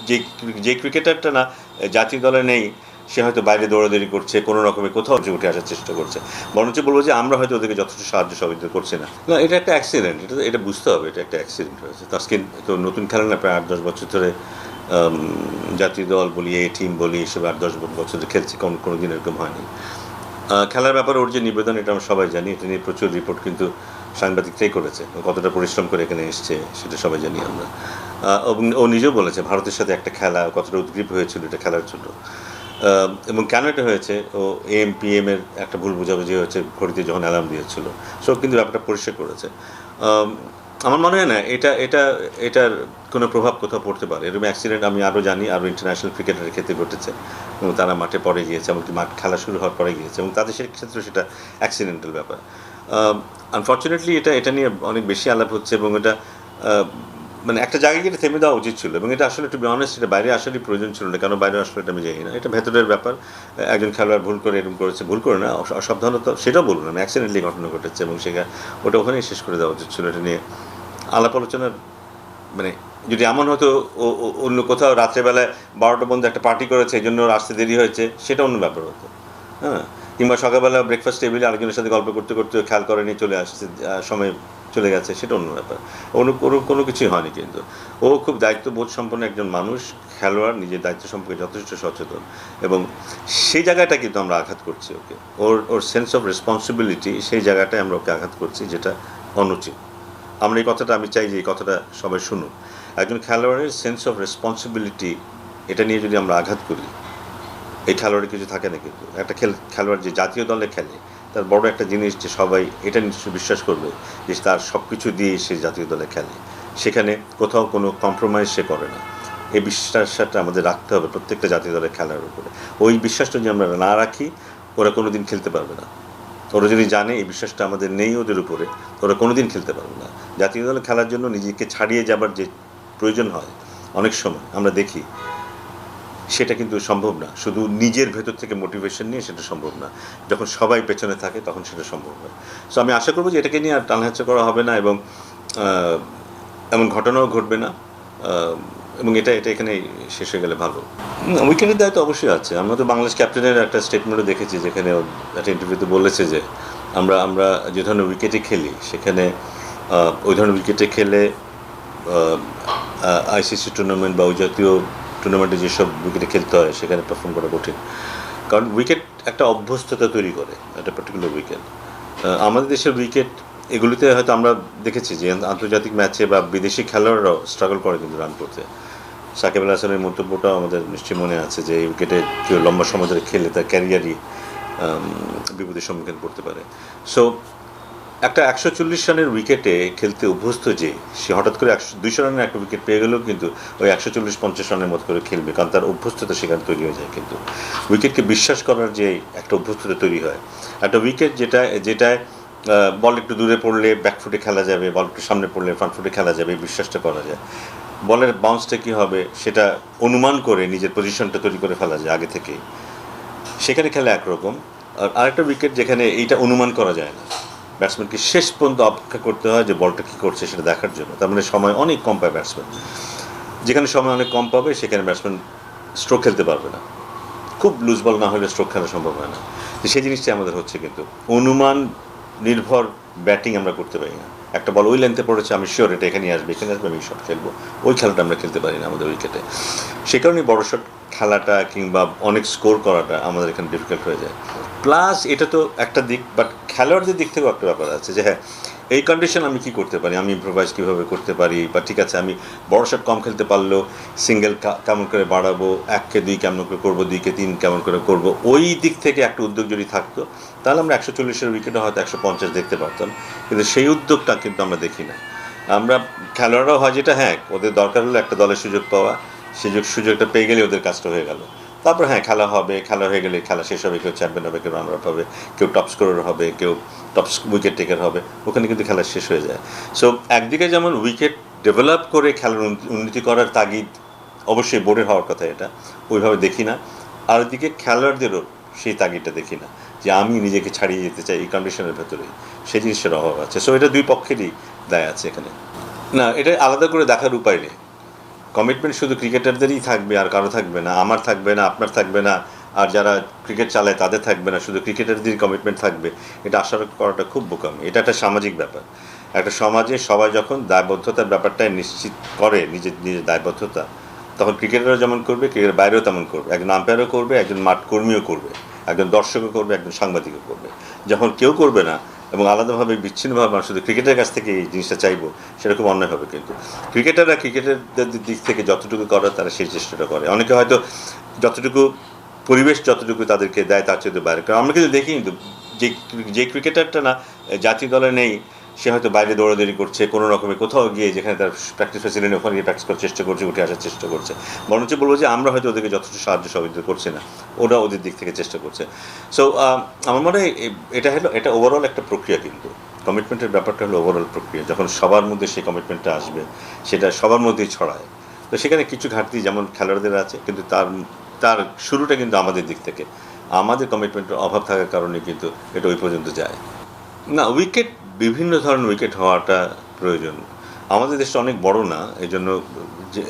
যে যে ক্রিকেটারটা না জাতীয় দলে নেই সে হয়তো বাইরে দৌড়াদৌড়ি করছে, কোনো রকমের কোথাও উঠে আসার চেষ্টা করছে, বরঞ্চ বলবো যে আমরা হয়তো ওদেরকে যথেষ্ট সাহায্য সহযোগিতা করছি না। না, এটা একটা অ্যাক্সিডেন্ট, এটা বুঝতে হবে, এটা একটা অ্যাক্সিডেন্ট হয়েছে। তাসকিন তো নতুন খেলে না, প্রায় 8-10 বছর ধরে জাতীয় দল বলি, এই টিম বলি, এসব 8-10 বছর খেলছে, কোনো দিন এরকম হয়নি। খেলার ব্যাপারে ওর যে নিবেদন, এটা আমরা সবাই জানি, এটা নিয়ে প্রচুর রিপোর্ট কিন্তু সাংবাদিকটাই করেছে, কতটা পরিশ্রম করে এখানে এসছে সেটা সবাই জানি আমরা। এবং ও নিজেও বলেছে ভারতের সাথে একটা খেলা কতটা উদ্গ্রীব হয়েছিল এটা খেলার জন্য, এবং কেন এটা হয়েছে, ও AM-PM এর একটা ভুল বোঝাবুঝি হয়েছে ঘড়িতে যখন অ্যালার্ম দিয়েছিল, সব কিন্তু ব্যাপারটা পরিষ্কার করেছে। আমার মনে হয় না এটার কোনো প্রভাব কোথাও পড়তে পারে। এরকম অ্যাক্সিডেন্ট আমি আরও জানি, আরও ইন্টারন্যাশনাল ক্রিকেটারের ক্ষেত্রে ঘটেছে, এবং তারা মাঠে পরে গিয়েছে, এমনকি মাঠ খেলা শুরু হওয়ার পরে গিয়েছে, এবং তাদের ক্ষেত্রে সেটা অ্যাক্সিডেন্টাল ব্যাপার। আনফর্চুনেটলি এটা নিয়ে অনেক বেশি আলাপ হচ্ছে, এবং এটা মানে একটা জায়গায় গিয়ে থেমে দেওয়া উচিত ছিল, এবং এটা আসলে টু বি অনেস্ট এটা বাইরে আসারই প্রয়োজন ছিল না। কেন বাইরে আসলে এটা আমি জানি না, এটা ভেতরের ব্যাপার। একজন খেলোয়াড় ভুল করে এরকম করেছে, ভুল করে না, অসাবধানতা, সেটাও বলুন না, অ্যাক্সিডেন্টলি ঘটনা ঘটেছে, এবং ওটা ওখানেই শেষ করে দেওয়া উচিত ছিল। এটা নিয়ে আলাপ আলোচনার মানে যদি এমন হতো অন্য কোথাও রাত্রেবেলায় 12টা পর্যন্ত একটা পার্টি করেছে, এই জন্য আসতে দেরি হয়েছে, সেটা অন্য ব্যাপার হতো, হ্যাঁ। কিংবা সকালবেলা ব্রেকফাস্ট টেবিলে আরেকজনের সাথে গল্প করতে করতে খেয়াল করেনি, চলে আসছে, সময় চলে গেছে, সেটা অন্য ব্যাপার। কোনো কিছুই হয়নি, কিন্তু ও খুব দায়িত্ববোধ সম্পন্ন একজন মানুষ, খেলোয়াড়, নিজের দায়িত্ব সম্পর্কে যথেষ্ট সচেতন, এবং সেই জায়গাটা কিন্তু আমরা আঘাত করছি ওকে, ওর সেন্স অফ রেসপন্সিবিলিটি, সেই জায়গাটায় আমরা ওকে আঘাত করছি, যেটা অনুচিত। আমরা এই কথাটা, আমি চাই যে এই কথাটা সবাই শুনুক। একজন খেলোয়াড়ের সেন্স অফ রেসপন্সিবিলিটি, এটা নিয়ে যদি আমরা আঘাত করি, এই খেলোয়াড়ের কিছু থাকে না। কিন্তু একটা খেলোয়াড় যে জাতীয় দলে খেলে, তার বড় একটা জিনিস যে সবাই এটা নিশ্চয়ই বিশ্বাস করবে যে তার সব কিছু দিয়ে সে জাতীয় দলে খেলে, সেখানে কোথাও কোনো কম্প্রোমাইজ সে করে না। এই বিশ্বাসটা আমাদের রাখতে হবে প্রত্যেকটা জাতীয় দলের খেলার উপরে। ওই বিশ্বাসটা যদি আমরা না রাখি, ওরা কোনো দিন খেলতে পারবে না। ওরা যদি জানে এই বিশ্বাসটা আমাদের নেই ওদের উপরে, ওরা কোনো দিন খেলতে পারবে না। জাতীয় দলে খেলার জন্য নিজেকে ছাড়িয়ে যাবার যে প্রয়োজন হয় অনেক সময় আমরা দেখি, সেটা কিন্তু সম্ভব না। শুধু নিজের ভেতর থেকে মোটিভেশন নিয়ে সেটা সম্ভব না, যখন সবাই পেছনে থাকে তখন সেটা সম্ভব হয়। সো আমি আশা করবো যে এটাকে নিয়ে আর টালহাচড়া করা হবে না, এবং এমন ঘটনাও ঘটবে না, এবং এটা এখানে শেষ হয়ে গেলে ভালো। উইকেটের দায়িত্ব অবশ্যই আছে। আমরা তো বাংলাদেশ ক্যাপ্টেনের একটা স্টেটমেন্টও দেখেছি, যেখানে একটা ইন্টারভিউতে বলেছে যে আমরা যে ধরনের উইকেটে খেলি, সেখানে ওই ধরনের উইকেটে খেলে ICC টুর্নামেন্ট বা ওই জাতীয় টুর্নামেন্টে যেসব উইকেটে খেলতে হয় সেখানে পারফর্ম করা কঠিন, কারণ উইকেট একটা অভ্যস্ততা তৈরি করে, একটা পার্টিকুলার উইকেট। আমাদের দেশের উইকেট এগুলিতে হয়তো আমরা দেখেছি যে আন্তর্জাতিক ম্যাচে বা বিদেশি খেলোয়াড়রাও স্ট্রাগল করে কিন্তু রান করতে। সাকিব আল হাসানের মন্তব্যটাও আমাদের নিশ্চয়ই মনে আছে, যে এই উইকেটে কেউ লম্বা সময় ধরে খেলে তার ক্যারিয়ারই বিপদের সম্মুখীন পড়তে পারে। সো একটা 140 রানের উইকেটে খেলতে অভ্যস্ত যে সে হঠাৎ করে 200 রানের একটা উইকেট পেয়ে গেলেও কিন্তু ওই 140-50 রানের মতো করে খেলবে, কারণ তার অভ্যস্ততা সেখানে তৈরি হয়ে যায়। কিন্তু উইকেটকে বিশ্বাস করার যে একটা অভ্যস্ততা তৈরি হয়, একটা উইকেট যেটায় বল একটু দূরে পড়লে ব্যাকফুটে খেলা যাবে, বল একটু সামনে পড়লে ফ্রন্টফুটে খেলা যাবে, এই বিশ্বাসটা করা যায়। বলের বাউন্সটা কী হবে সেটা অনুমান করে নিজের পজিশনটা তৈরি করে ফেলা যায় আগে থেকেই, সেখানে খেলা একরকম। আর আরেকটা উইকেট যেখানে এইটা অনুমান করা যায় না, ব্যাটসম্যানকে শেষ পর্যন্ত অপেক্ষা করতে হয় যে বলটা কী করছে সেটা দেখার জন্য, তার মানে সময় অনেক কম পায় ব্যাটসম্যান। যেখানে সময় অনেক কম পাবে সেখানে ব্যাটসম্যান স্ট্রোক খেলতে পারবে না, খুব লুজ বল না হলে স্ট্রোক খেলা সম্ভব হয় না। তো সেই জিনিসটাই আমাদের হচ্ছে, কিন্তু অনুমান নির্ভর ব্যাটিং আমরা করতে পারি না। একটা বল ওই লেন্থে পড়েছে, আমি শিওর এটা এখানে আসবে, আমি শট খেলবো, ওই খেলাটা আমরা খেলতে পারি না আমাদের উইকেটে। সে কারণেই বড় শট খেলাটা কিংবা অনেক স্কোর করাটা আমাদের এখানে ডিফিকাল্ট হয়ে যায়। প্লাস এটা তো একটা দিক, বাট খেলোয়াড়দের দিক থেকেও একটা ব্যাপার আছে যে হ্যাঁ, এই কন্ডিশন আমি কী করতে পারি, আমি ইম্প্রোভাইজ কীভাবে করতে পারি, বা ঠিক আছে আমি বড় শট কম খেলতে পারলেও সিঙ্গেল কেমন করে বাড়াবো, 1-কে 2 কেমন করে করবো, 2-কে 3 কেমন করে করবো, ওই দিক থেকে একটা উদ্যোগ যদি থাকতো তাহলে আমরা 140-এর উইকেটে হয়তো 150 দেখতে পারতাম, কিন্তু সেই উদ্যোগটা কিন্তু আমরা দেখি না। আমরা খেলোয়াড়রাও হয় যেটা, হ্যাঁ ওদের দরকার হলো একটা দলের সুযোগ পাওয়া, সুযোগটা পেয়ে গেলে ওদের কাজটা হয়ে গেল। তারপর হ্যাঁ খেলা হবে, খেলা হয়ে গেলে খেলা শেষ হবে, কেউ চ্যাম্পিয়ন হবে, কেউ রানার আপ হবে, কেউ টপ স্কোরার হবে, কেউ টপ উইকেট টেকার হবে, ওখানে কিন্তু খেলা শেষ হয়ে যায়। সো একদিকে যেমন উইকেট ডেভেলপ করে খেলার উন্নতি করার তাগিদ অবশ্যই বোর্ডের হওয়ার কথা, এটা ওইভাবে দেখি না। আর ওইদিকে খেলোয়াড়দেরও সেই তাগিদটা দেখি না যে আমি নিজেকে ছাড়িয়ে যেতে চাই এই কন্ডিশনের ভেতরেই, সেই জিনিসটার অভাব আছে। সো এটা দুই পক্ষেরই দায় আছে এখানে। না, এটা আলাদা করে দেখার উপায় নেই। কমিটমেন্ট শুধু ক্রিকেটারদেরই থাকবে আর কারো থাকবে না, আমার থাকবে না, আপনার থাকবে না, আর যারা ক্রিকেট চালায় তাদের থাকবে না, শুধু ক্রিকেটারদেরই কমিটমেন্ট থাকবে, এটা আশা করাটা খুব বোকামি। এটা একটা সামাজিক ব্যাপার। একটা সমাজে সবাই যখন দায়বদ্ধতার ব্যাপারটাই নিশ্চিত করে, নিজের নিজের দায়বদ্ধতা, তখন ক্রিকেটারও যেমন করবে, ক্রিকেটের বাইরেও তেমন করবে, একজন আম্পায়ারও করবে, একজন মাঠ কর্মীও করবে, একজন দর্শকও করবে, একজন সাংবাদিকও করবে। যখন কেউ করবে না এবং আলাদাভাবে বিচ্ছিন্নভাবে আমরা শুধু ক্রিকেটের কাছ থেকে এই জিনিসটা চাইবো, সেরকম অন্যায় হবে। কিন্তু ক্রিকেটাররা ক্রিকেটারদের দিক থেকে যতটুকু করার তারা সেই চেষ্টাটা করে। অনেকে হয়তো যতটুকু পরিবেশ যতটুকু তাদেরকে দেয় তার চেয়ে বাইরে, কারণ আমরা কিন্তু দেখি কিন্তু যে যে ক্রিকেটারটা না জাতীয় দলে নেই, সে হয়তো বাইরে দৌড়াদৌড়ি করছে, কোনো রকমে কোথাও গিয়ে যেখানে তার প্র্যাকটিস ফ্যাসিলিটি ওখানে গিয়ে প্র্যাকটিস করার চেষ্টা করছে, উঠে আসার চেষ্টা করছে। বরঞ্চ বলবো যে আমরা হয়তো ওদেরকে যথেষ্ট সাহায্য সহযোগিতা করছি না, ওরা ওদের দিক থেকে চেষ্টা করছে। সো আমার মনে হয় এটা ওভারঅল একটা প্রক্রিয়া। কিন্তু কমিটমেন্টের ব্যাপারটা হলো ওভারঅল প্রক্রিয়া। যখন সবার মধ্যে সেই কমিটমেন্টটা আসবে, সেটা সবার মধ্যেই ছড়ায়। তো সেখানে কিছু ঘাটতি যেমন খেলোয়াড়দের আছে, কিন্তু তার শুরুটা কিন্তু আমাদের দিক থেকে, আমাদের কমিটমেন্টের অভাব থাকার কারণে কিন্তু এটা ওই পর্যন্ত যায় না। উইকেট, বিভিন্ন ধরনের উইকেট হওয়াটা প্রয়োজন। আমাদের দেশটা অনেক বড় না, এই জন্য যে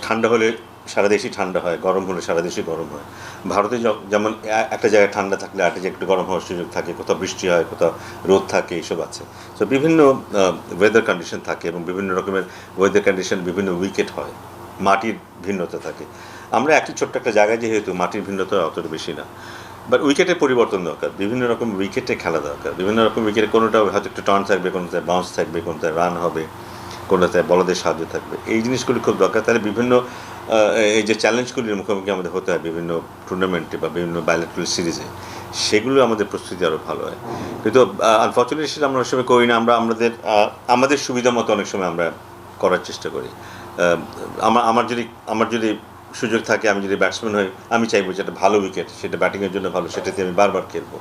ঠান্ডা হলে সারা দেশই ঠান্ডা হয়, গরম হলে সারা দেশই গরম হয়। ভারতে যেমন একটা জায়গায় ঠান্ডা থাকলে আরেকটা জায়গায় একটু গরম হওয়ার সুযোগ থাকে, কোথাও বৃষ্টি হয়, কোথাও রোদ থাকে, এইসব আছে। তো বিভিন্ন ওয়েদার কন্ডিশন থাকে এবং বিভিন্ন রকমের ওয়েদার কন্ডিশন, বিভিন্ন উইকেট হয়, মাটির ভিন্নতা থাকে। আমরা একই ছোট্ট একটা জায়গায় যেহেতু মাটির ভিন্নতা অতটা বেশি না, বাট উইকেটের পরিবর্তন দরকার, বিভিন্ন রকম উইকেটে খেলা দরকার। বিভিন্ন রকম উইকেটে কোনোটা হয়তো একটু টার্ন থাকবে, কোনোটায় বাউন্স থাকবে, কোনোটায় রান হবে, কোনোটায় বলদের সাহায্য থাকবে। এই জিনিসগুলি খুব দরকার। তাহলে বিভিন্ন এই যে চ্যালেঞ্জগুলির মুখোমুখি আমাদের হতে হয় বিভিন্ন টুর্নামেন্টে বা বিভিন্ন বাইলেট্রাল সিরিজে, সেগুলো আমাদের প্রস্তুতি আরও ভালো হয়। কিন্তু আনফর্চুনেটলি সেটা আমরা অনেক সময় করি না। আমরা আমাদের সুবিধা মতো অনেক সময় আমরা করার চেষ্টা করি। আমার যদি সুযোগ থাকে, আমি যদি ব্যাটসম্যান হই, আমি চাইবো যে একটা ভালো উইকেট, সেটা ব্যাটিংয়ের জন্য ভালো, সেটাতে আমি বারবার খেলবো।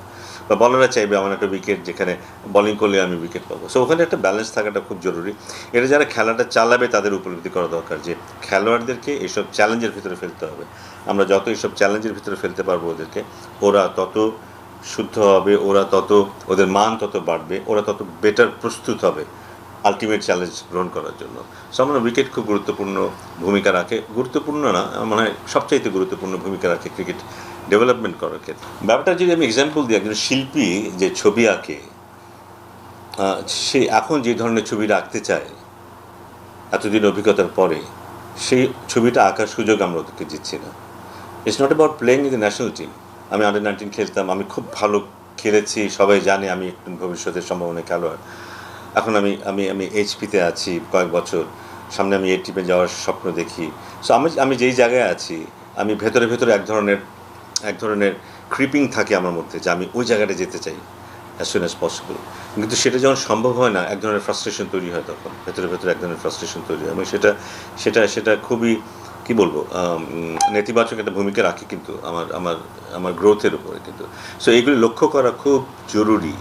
বা বলাররা চাইবে আমার একটা উইকেট যেখানে বলিং করলে আমি উইকেট পাবো। সো ওখানে একটা ব্যালেন্স থাকাটা খুব জরুরি। এটা যারা খেলাটা চালাবে তাদের উপলব্ধি করা দরকার যে খেলোয়াড়দেরকে এইসব চ্যালেঞ্জের ভিতরে ফেলতে হবে। আমরা যত এইসব চ্যালেঞ্জের ভিতরে ফেলতে পারবো ওদেরকে, ওরা তত শুদ্ধ হবে, ওরা তত, ওদের মান তত বাড়বে, ওরা তত বেটার প্রস্তুত হবে আলটিমেট চ্যালেঞ্জ গ্রহণ করার জন্য। সো আমার উইকেট খুব গুরুত্বপূর্ণ ভূমিকা রাখে। গুরুত্বপূর্ণ না, আমার মনে হয় সবচাইতে গুরুত্বপূর্ণ ভূমিকা রাখে ক্রিকেট ডেভেলপমেন্ট করার ক্ষেত্রে। ব্যাপারটা যদি আমি এক্সাম্পল দিই, একজন শিল্পী যে ছবি আঁকে, সে এখন যে ধরনের ছবি আঁকতে চায় এতদিন অভিজ্ঞতার পরে, সেই ছবিটা আঁকার সুযোগ আমরা ওদেরকে দিচ্ছি না। It's not about playing in the national team. আমি আন্ডার 19 খেলতাম, আমি খুব ভালো খেলেছি, সবাই জানে আমি একটু ভবিষ্যতের সম্ভাবনায় খেলোয়াড়। এখন আমি এইচপিতে আছি কয়েক বছর, সামনে আমি এই টিমে যাওয়ার স্বপ্ন দেখি। সো আমি যেই জায়গায় আছি, আমি ভেতরে এক ধরনের ক্রিপিং থাকে আমার মধ্যে যে আমি ওই জায়গাটা যেতে চাই অ্যাজ সুন অ্যাজ পসিবল। কিন্তু সেটা যখন সম্ভব হয় না, এক ধরনের ফ্রাস্ট্রেশন তৈরি হয়, তখন ভেতরে এক ধরনের ফ্রাস্ট্রেশন তৈরি হয়। এবং সেটা খুবই, কী বলবো, নেতিবাচক একটা ভূমিকা রাখে কিন্তু আমার গ্রোথের উপরে। কিন্তু সো এইগুলি লক্ষ্য করা খুব জরুরি,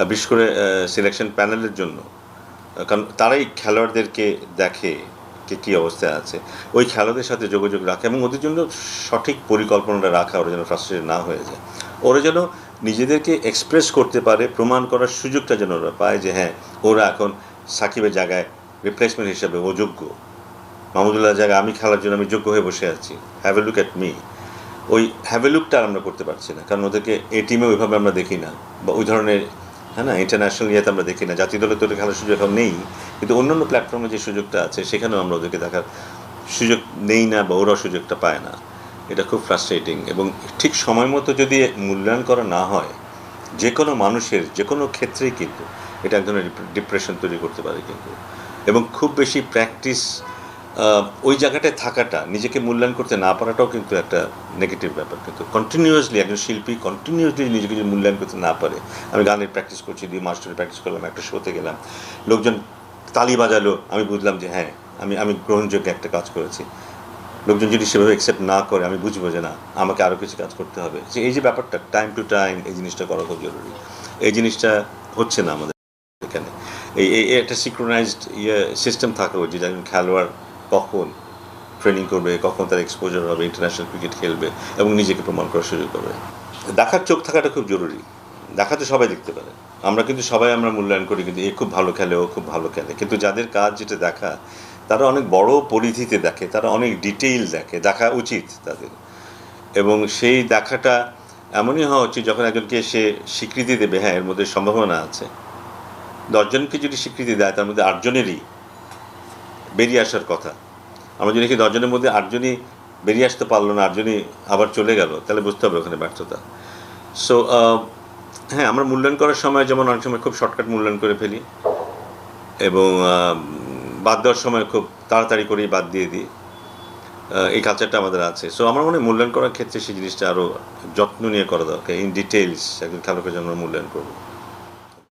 বিশেষ করে সিলেকশন প্যানেলের জন্য। কারণ তারাই খেলোয়াড়দেরকে দেখে কে কী অবস্থায় আছে, ওই খেলোয়াড়দের সাথে যোগাযোগ রাখা এবং ওদের জন্য সঠিক পরিকল্পনাটা রাখা, ওরা যেন ফ্রাস্ট্রেটেড না হয়ে যায়, ওরা যেন নিজেদেরকে এক্সপ্রেস করতে পারে, প্রমাণ করার সুযোগটা যেন ওরা পায় যে হ্যাঁ, ওরা এখন সাকিবের জায়গায় রিপ্লেসমেন্ট হিসাবে ও যোগ্য, মাহমুদুল্লাহর জায়গায় আমি খেলার জন্য আমি যোগ্য হয়ে বসে আছি, have a look at me. ওই হ্যাভ এ লুকটা আমরা করতে পারছি না, কারণ ওদেরকে এই টিমে ওইভাবে আমরা দেখি না, বা ওই ধরনের, হ্যাঁ না, ইন্টারন্যাশনাল ইয়েতে আমরা দেখি না। জাতীয় দলে তো খেলার সুযোগ এখন নেই, কিন্তু অন্যান্য প্ল্যাটফর্মে যে সুযোগটা আছে সেখানেও আমরা ওদেরকে দেখার সুযোগ নেই না, বা ওরাও সুযোগটা পায় না। এটা খুব ফ্রাস্ট্রেটিং। এবং ঠিক সময় মতো যদি মূল্যায়ন করা না হয়, যে কোনো মানুষের যে কোনো ক্ষেত্রেই কিন্তু এটা এক ধরনের ডিপ্রেশন তৈরি করতে পারে কিন্তু। এবং খুব বেশি প্র্যাকটিস, ওই জায়গাটায় থাকাটা, নিজেকে মূল্যায়ন করতে না পারাটাও কিন্তু একটা নেগেটিভ ব্যাপার। কিন্তু কন্টিনিউয়াসলি একজন শিল্পী কন্টিনিউয়াসলি নিজেকে যদি মূল্যায়ন করতে না পারে, আমি গানের প্র্যাকটিস করছি, 2 মাস ধরে প্র্যাকটিস করলাম, একটা শোতে গেলাম, লোকজন তালি বাজালো, আমি বুঝলাম যে হ্যাঁ, আমি গ্রহণযোগ্য একটা কাজ করেছি। লোকজন যদি সেভাবে অ্যাকসেপ্ট না করে, আমি বুঝবো যে না, আমাকে আরও কিছু কাজ করতে হবে। যে এই যে ব্যাপারটা টাইম টু টাইম এই জিনিসটা করা খুব জরুরি। এই জিনিসটা হচ্ছে না আমাদের এখানে। এই একটা সিক্রোনাইজড সিস্টেম থাকা উচিত, একজন খেলোয়াড় কখন ট্রেনিং করবে, কখন তার এক্সপোজার হবে, ইন্টারন্যাশনাল ক্রিকেট খেলবে এবং নিজেকে প্রমাণ করার সুযোগ হবে। দেখার চোখ থাকাটা খুব জরুরি। দেখা তো সবাই দেখতে পারে, আমরা কিন্তু সবাই আমরা মূল্যায়ন করি, কিন্তু এ খুব ভালো খেলে, ও খুব ভালো খেলে, কিন্তু যাদের কাজ যেটা দেখা, তারা অনেক বড় পরিধিতে দেখে, তারা অনেক ডিটেইল দেখে, দেখা উচিত তাদের। এবং সেই দেখাটা এমনই হওয়া উচিত যখন একজনকে সে স্বীকৃতি দেবে, হ্যাঁ এর মধ্যে সম্ভাবনা আছে, 10জনকে যদি স্বীকৃতি দেয় তার মধ্যে 8জনেরই বেরিয়ে আসার কথা। আমরা যদি দেখি 10জনের মধ্যে 8জনই বেরিয়ে আসতে পারলো না, 8জনই আবার চলে গেল, তাহলে বুঝতে হবে ওখানে ব্যর্থতা। সো হ্যাঁ, আমরা মূল্যায়ন করার সময় যেমন অনেক সময় খুব শর্টকাট মূল্যায়ন করে ফেলি, এবং বাদ দেওয়ার সময় খুব তাড়াতাড়ি করেই বাদ দিয়ে দিই। এই কালচারটা আমাদের আছে। সো আমার মনে হয় মূল্যায়ন করার ক্ষেত্রে সেই জিনিসটা আরও যত্ন নিয়ে করা দরকার, ইন ডিটেইলস একজন খেলোয়াড়কে যেন আমরা মূল্যায়ন করবো।